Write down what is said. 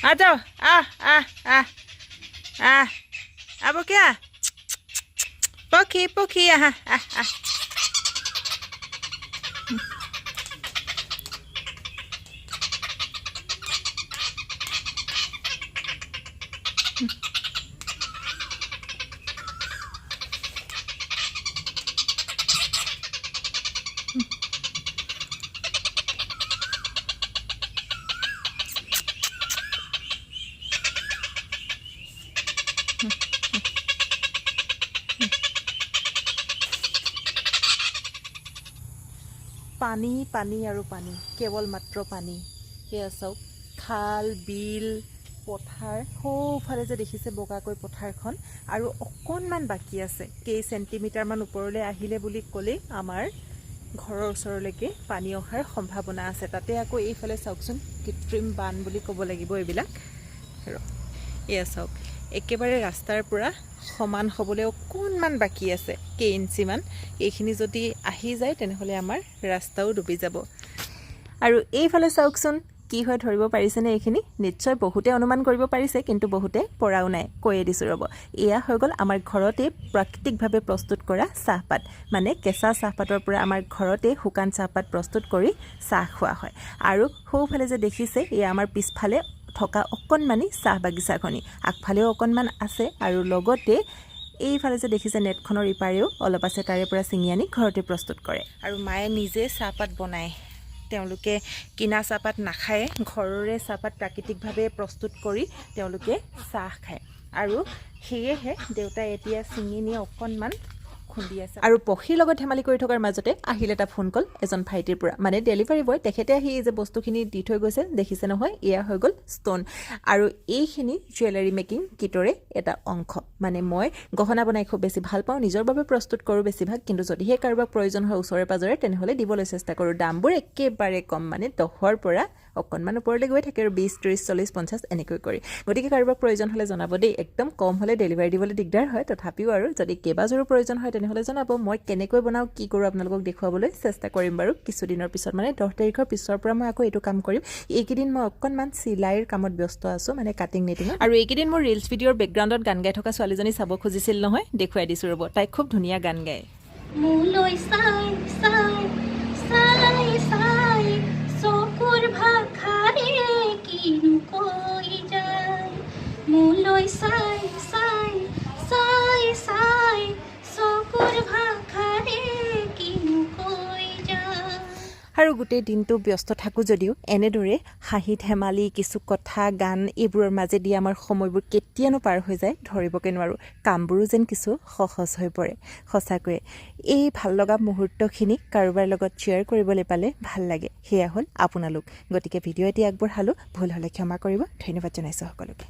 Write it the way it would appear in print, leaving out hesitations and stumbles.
आ जाओ आ आ आ आ अब क्या पखी पखी आ आ आ পানী পানী আৰু পানী কেৱল মাত্ৰ পানী সেয়া চাওক খাল বিল পথাৰ সৌফালে যে দেখিছে বগাকৈ পথাৰখন আৰু অকণমান বাকী আছে কেই চেণ্টিমিটাৰমান ওপৰলৈ আহিলে বুলি ক'লেই আমাৰ ঘৰৰ ওচৰলৈকে পানী অহাৰ সম্ভাৱনা আছে তাতে আকৌ এইফালে চাওকচোন কৃত্ৰিম বান বুলি ক'ব লাগিব এইবিলাক এয়া চাওক একেবাৰে ৰাস্তাৰ পৰা সমান হ'বলৈ অকণমান বাকী আছে কেই ইঞ্চিমান এইখিনি যদি আহি যায় তেনেহ'লে আমাৰ ৰাস্তাও ডুবি যাব আৰু এইফালে চাওকচোন কি হয় ধৰিব পাৰিছেনে এইখিনি নিশ্চয় বহুতে অনুমান কৰিব পাৰিছে কিন্তু বহুতে পৰাও নাই কৈয়ে দিছোঁ ৰ'ব এয়া হৈ গ'ল আমাৰ ঘৰতে প্ৰাকৃতিকভাৱে প্ৰস্তুত কৰা চাহপাত মানে কেঁচা চাহপাতৰ পৰা আমাৰ ঘৰতে শুকান চাহপাত প্ৰস্তুত কৰি চাহ খোৱা হয় আৰু সৌফালে যে দেখিছে এয়া আমাৰ পিছফালে থকা অকণমানি চাহ বাগিচাখনি আগফালেও অকণমান আছে আৰু লগতে এইফালে যে দেখিছে নেটখনৰ ইপাৰেও অলপ আছে তাৰে পৰা ছিঙি আনি ঘৰতে প্ৰস্তুত কৰে আৰু মায়ে নিজে চাহপাত বনায় তেওঁলোকে কিনা চাহপাত নাখায় ঘৰৰে চাহপাত প্ৰাকৃতিকভাৱে প্ৰস্তুত কৰি তেওঁলোকে চাহ খায় আৰু সেয়েহে দেউতাই এতিয়া ছিঙি নিয়ে অকণমান খুন্দি আছে আৰু পক্ষীৰ লগত ধেমালি কৰি থকাৰ মাজতে আহিল এটা ফোন কল এজন ভাইটিৰ পৰা মানে ডেলিভাৰী বয় তেখেতে আহি এই যে বস্তুখিনি দি থৈ গৈছে দেখিছে নহয় এয়া হৈ গ'ল ষ্ট'ন আৰু এইখিনি জুৱেলাৰী মেকিং কিটৰে এটা অংশ মানে মই গহনা বনাই খুব বেছি ভাল পাওঁ নিজৰ বাবে প্ৰস্তুত কৰোঁ বেছিভাগ কিন্তু যদিহে কাৰোবাক প্ৰয়োজন হয় ওচৰে পাজৰে তেনেহ'লে দিবলৈ চেষ্টা কৰোঁ দামবোৰ একেবাৰে কম মানে 10ৰ পৰা অকণমান ওপৰলৈ গৈ থাকে আৰু 20 30 40 50 এনেকৈ কৰি গতিকে কাৰোবাক প্ৰয়োজন হ'লে জনাব দেই একদম কম হ'লে ডেলিভাৰী দিবলৈ দিগদাৰ হয় তথাপিও আৰু যদি কেইবাজোৰো প্ৰয়োজন হয় তেনেহ'লে জনাব মই কেনেকৈ বনাওঁ কি কৰোঁ আপোনালোকক দেখুৱাবলৈ চেষ্টা কৰিম বাৰু কিছুদিনৰ পিছত মানে 10 তাৰিখৰ পিছৰ পৰা মই আকৌ এইটো কাম কৰিম এইকেইদিন মই অকণমান চিলাইৰ কামত ব্যস্ত আছোঁ মানে কাটিং নিটিং আৰু এইকেইদিন মোৰ ৰিলছ ভিডিঅ'ৰ বেকগ্ৰাউণ্ডত গান গাই থকা ছোৱালীজনী চাব খুজিছিল নহয় দেখুৱাই দিছোঁ ৰ'ব তাই খুব ধুনীয়া গান গায় মোলৈ চাই চাই চাই চাই চকুৰ ভাষাৰে কিনো কৈ যায় মোলৈ চাই চাই চাই চাই চকুৰ ভাষাৰে কিনো কৈ যায় আৰু গোটেই দিনটো ব্যস্ত থাকোঁ যদিও এনেদৰে হাঁহি ধেমালি কিছু কথা গান এইবোৰৰ মাজেদি আমাৰ সময়বোৰ কেতিয়ানো পাৰ হৈ যায় ধৰিবকৈ নোৱাৰোঁ কামবোৰো যেন কিছু সহজ হৈ পৰে সঁচাকৈয়ে এই ভাল লগা মুহূৰ্তখিনি কাৰোবাৰ লগত শ্বেয়াৰ কৰিবলৈ পালে ভাল লাগে সেয়া হ'ল আপোনালোক গতিকে ভিডিঅ' এটি আগবঢ়ালোঁ ভুল হ'লে ক্ষমা কৰিব ধন্যবাদ জনাইছোঁ সকলোকে